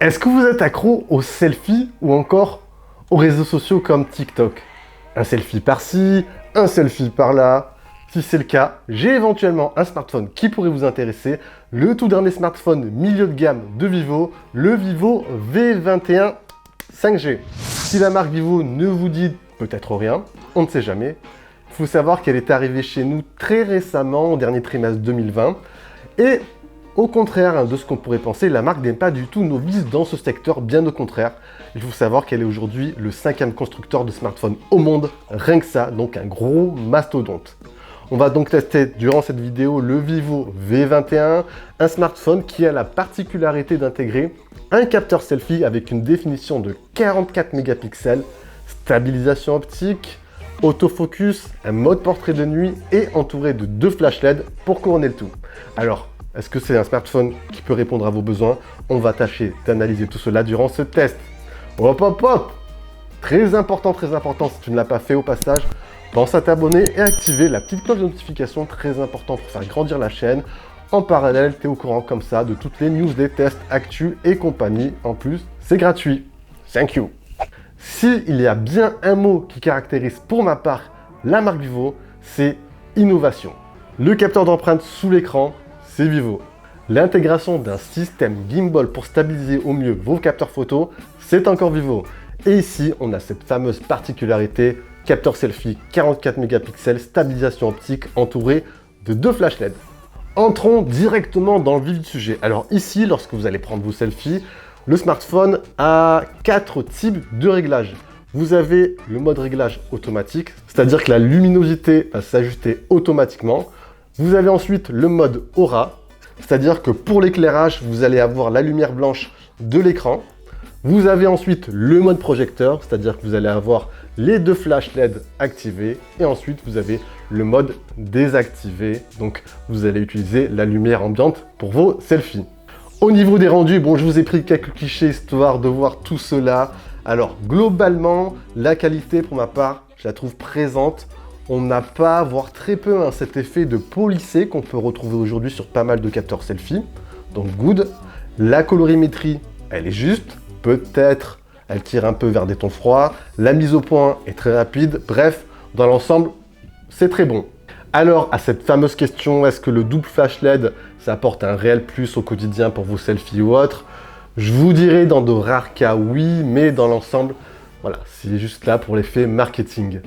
Est-ce que vous êtes accro aux selfies ou encore aux réseaux sociaux comme TikTok? Un selfie par-ci, un selfie par-là. Si c'est le cas, j'ai éventuellement un smartphone qui pourrait vous intéresser. Le tout dernier smartphone milieu de gamme de Vivo, le Vivo V21 5G. Si la marque Vivo ne vous dit peut-être rien, on ne sait jamais. Il faut savoir qu'elle est arrivée chez nous très récemment, au dernier trimestre 2020. Et au contraire de ce qu'on pourrait penser, la marque n'est pas du tout novice dans ce secteur, bien au contraire. Il faut savoir qu'elle est aujourd'hui le 5e constructeur de smartphones au monde, rien que ça, donc un gros mastodonte. On va donc tester durant cette vidéo le Vivo V21, un smartphone qui a la particularité d'intégrer un capteur selfie avec une définition de 44 mégapixels, stabilisation optique, autofocus, un mode portrait de nuit et entouré de 2 flashs LED pour couronner le tout. Alors, est-ce que c'est un smartphone qui peut répondre à vos besoins? On va tâcher d'analyser tout cela durant ce test. Hop hop hop! Très important, si tu ne l'as pas fait au passage, pense à t'abonner et activer la petite cloche de notification, très important pour faire grandir la chaîne. En parallèle, tu es au courant comme ça de toutes les news, des tests, actus et compagnie. En plus, c'est gratuit. Thank you! S'il y a bien un mot qui caractérise pour ma part la marque Vivo, c'est innovation. Le capteur d'empreinte sous l'écran, c'est Vivo. L'intégration d'un système gimbal pour stabiliser au mieux vos capteurs photo, c'est encore Vivo. Et ici, on a cette fameuse particularité, capteur selfie 44 mégapixels, stabilisation optique entouré de 2 flashs LED. Entrons directement dans le vif du sujet. Alors ici, lorsque vous allez prendre vos selfies, le smartphone a 4 types de réglages. Vous avez le mode réglage automatique, c'est-à-dire que la luminosité va s'ajuster automatiquement. Vous avez ensuite le mode Aura, c'est-à-dire que pour l'éclairage, vous allez avoir la lumière blanche de l'écran. Vous avez ensuite le mode projecteur, c'est-à-dire que vous allez avoir les 2 flashs LED activés. Et ensuite, vous avez le mode désactivé. Donc, vous allez utiliser la lumière ambiante pour vos selfies. Au niveau des rendus, bon, je vous ai pris quelques clichés histoire de voir tout cela. Alors, globalement, la qualité, pour ma part, je la trouve présente. On n'a pas, voire très peu, cet effet de polissé qu'on peut retrouver aujourd'hui sur pas mal de capteurs selfie. Donc, good. La colorimétrie, elle est juste. Peut-être, elle tire un peu vers des tons froids. La mise au point est très rapide. Bref, dans l'ensemble, c'est très bon. Alors, à cette fameuse question, est-ce que le double flash LED, ça apporte un réel plus au quotidien pour vos selfies ou autres? Je vous dirais dans de rares cas oui, mais dans l'ensemble, voilà, c'est juste là pour l'effet marketing.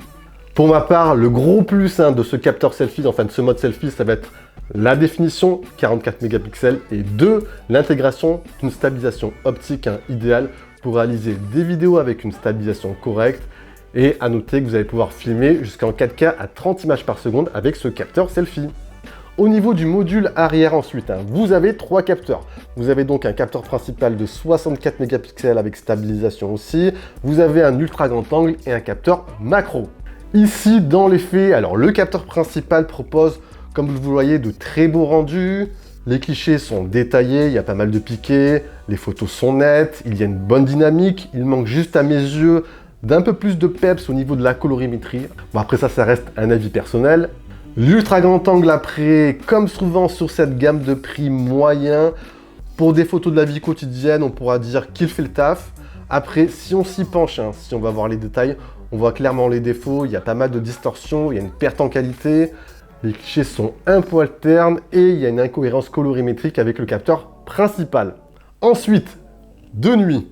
Pour ma part, le gros plus de ce capteur selfie, enfin de ce mode selfie, ça va être la définition, 44 mégapixels, et 2, l'intégration d'une stabilisation optique idéale pour réaliser des vidéos avec une stabilisation correcte. Et à noter que vous allez pouvoir filmer jusqu'en 4K à 30 images par seconde avec ce capteur selfie. Au niveau du module arrière ensuite, vous avez 3 capteurs. Vous avez donc un capteur principal de 64 mégapixels avec stabilisation aussi. Vous avez un ultra grand angle et un capteur macro. Ici, dans les faits, alors le capteur principal propose, comme vous le voyez, de très beaux rendus. Les clichés sont détaillés, il y a pas mal de piqués, les photos sont nettes, il y a une bonne dynamique. Il manque juste à mes yeux d'un peu plus de peps au niveau de la colorimétrie. Bon, après ça reste un avis personnel. L'ultra grand angle après, comme souvent sur cette gamme de prix moyen, pour des photos de la vie quotidienne, on pourra dire qu'il fait le taf. Après, si on s'y penche, si on va voir les détails, on voit clairement les défauts. Il y a pas mal de distorsions, il y a une perte en qualité. Les clichés sont un poil ternes et il y a une incohérence colorimétrique avec le capteur principal. Ensuite, de nuit.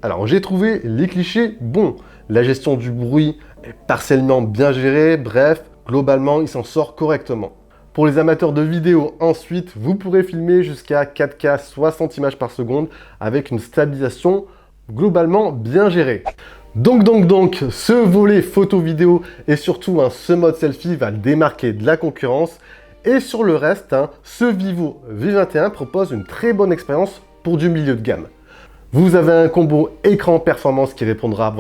Alors, j'ai trouvé les clichés bons. La gestion du bruit est partiellement bien gérée. Bref, globalement, il s'en sort correctement. Pour les amateurs de vidéo, ensuite, vous pourrez filmer jusqu'à 4K 60 images par seconde avec une stabilisation globalement bien gérée. Donc, ce volet photo-vidéo et surtout ce mode selfie va le démarquer de la concurrence. Et sur le reste, ce Vivo V21 propose une très bonne expérience pour du milieu de gamme. Vous avez un combo écran performance qui répondra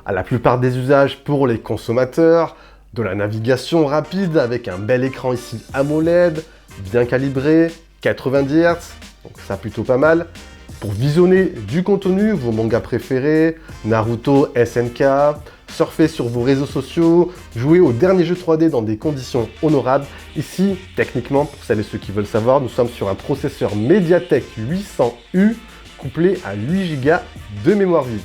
à la plupart des usages pour les consommateurs, de la navigation rapide avec un bel écran ici AMOLED, bien calibré, 90 Hz, donc ça plutôt pas mal. Pour visionner du contenu, vos mangas préférés, Naruto, SNK, surfer sur vos réseaux sociaux, jouer au dernier jeu 3D dans des conditions honorables. Ici, techniquement, pour celles et ceux qui veulent savoir, nous sommes sur un processeur MediaTek 800U couplé à 8 Go de mémoire vive.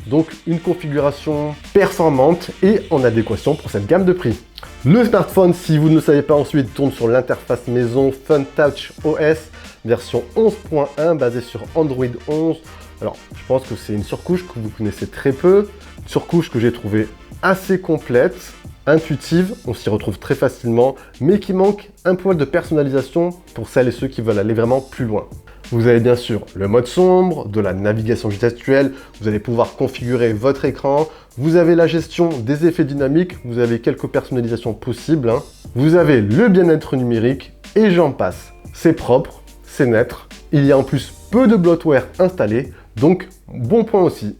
Donc une configuration performante et en adéquation pour cette gamme de prix. Le smartphone, si vous ne le savez pas ensuite, tourne sur l'interface maison FunTouch OS version 11.1 basée sur Android 11. Alors je pense que c'est une surcouche que vous connaissez très peu, une surcouche que j'ai trouvée assez complète, intuitive, on s'y retrouve très facilement, mais qui manque un poil de personnalisation pour celles et ceux qui veulent aller vraiment plus loin. Vous avez bien sûr le mode sombre, de la navigation gestuelle, vous allez pouvoir configurer votre écran, vous avez la gestion des effets dynamiques, vous avez quelques personnalisations possibles, vous avez le bien-être numérique et j'en passe. C'est propre, c'est net, il y a en plus peu de bloatware installé, donc bon point aussi.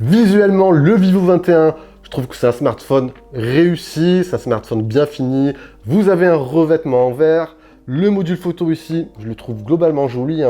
Visuellement, le Vivo 21, je trouve que c'est un smartphone réussi, c'est un smartphone bien fini, vous avez un revêtement en verre. Le module photo ici, je le trouve globalement joli,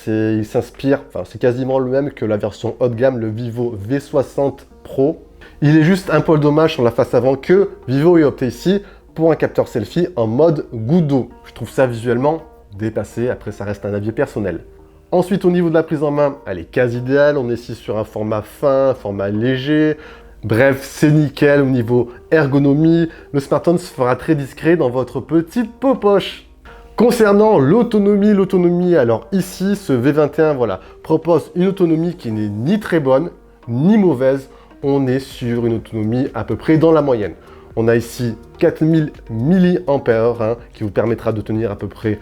il s'inspire, enfin c'est quasiment le même que la version haut de gamme, le Vivo V60 Pro. Il est juste un poil dommage sur la face avant que Vivo ait opté ici pour un capteur selfie en mode goutte d'eau. Je trouve ça visuellement dépassé, après ça reste un avis personnel. Ensuite au niveau de la prise en main, elle est quasi idéale, on est ici sur un format fin, un format léger. Bref, c'est nickel au niveau ergonomie, le smartphone se fera très discret dans votre petite poche. Concernant l'autonomie, alors ici, ce V21 voilà, propose une autonomie qui n'est ni très bonne, ni mauvaise. On est sur une autonomie à peu près dans la moyenne. On a ici 4000 mAh qui vous permettra de tenir à peu près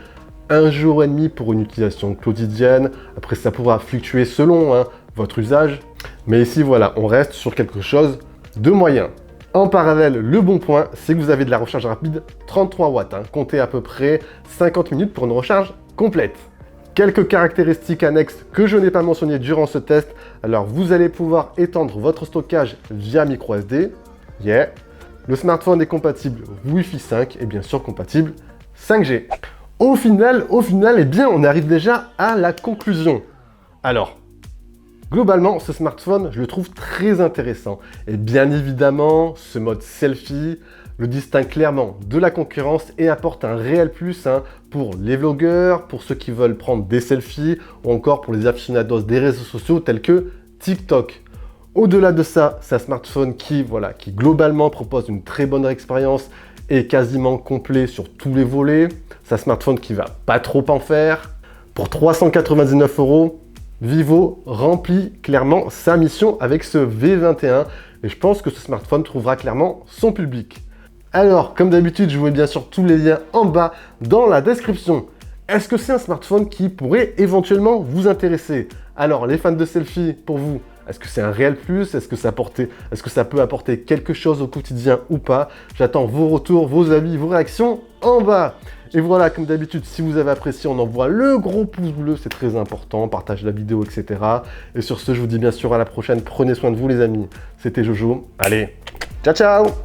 1 jour et demi pour une utilisation quotidienne. Après, ça pourra fluctuer selon votre usage. Mais ici, voilà, on reste sur quelque chose de moyen. En parallèle, le bon point, c'est que vous avez de la recharge rapide 33 watts. Comptez à peu près 50 minutes pour une recharge complète. Quelques caractéristiques annexes que je n'ai pas mentionnées durant ce test. Alors, vous allez pouvoir étendre votre stockage via micro SD. Yeah. Le smartphone est compatible Wi-Fi 5 et bien sûr compatible 5G. Au final, eh bien, on arrive déjà à la conclusion. Alors, globalement, ce smartphone, je le trouve très intéressant. Et bien évidemment, ce mode selfie le distingue clairement de la concurrence et apporte un réel plus pour les vlogueurs, pour ceux qui veulent prendre des selfies ou encore pour les aficionados des réseaux sociaux tels que TikTok. Au-delà de ça, c'est un smartphone qui globalement propose une très bonne expérience et quasiment complet sur tous les volets. C'est un smartphone qui va pas trop en faire. Pour 399 €, Vivo remplit clairement sa mission avec ce V21 et je pense que ce smartphone trouvera clairement son public. Alors, comme d'habitude, je vous mets bien sûr tous les liens en bas dans la description. Est-ce que c'est un smartphone qui pourrait éventuellement vous intéresser? Alors, les fans de selfie, pour vous, est-ce que c'est un réel plus? Est-ce que ça peut apporter quelque chose au quotidien ou pas? J'attends vos retours, vos avis, vos réactions en bas. Et voilà, comme d'habitude, si vous avez apprécié, on envoie le gros pouce bleu, c'est très important, partage la vidéo, etc. Et sur ce, je vous dis bien sûr à la prochaine, prenez soin de vous les amis. C'était Jojo, allez, ciao ciao!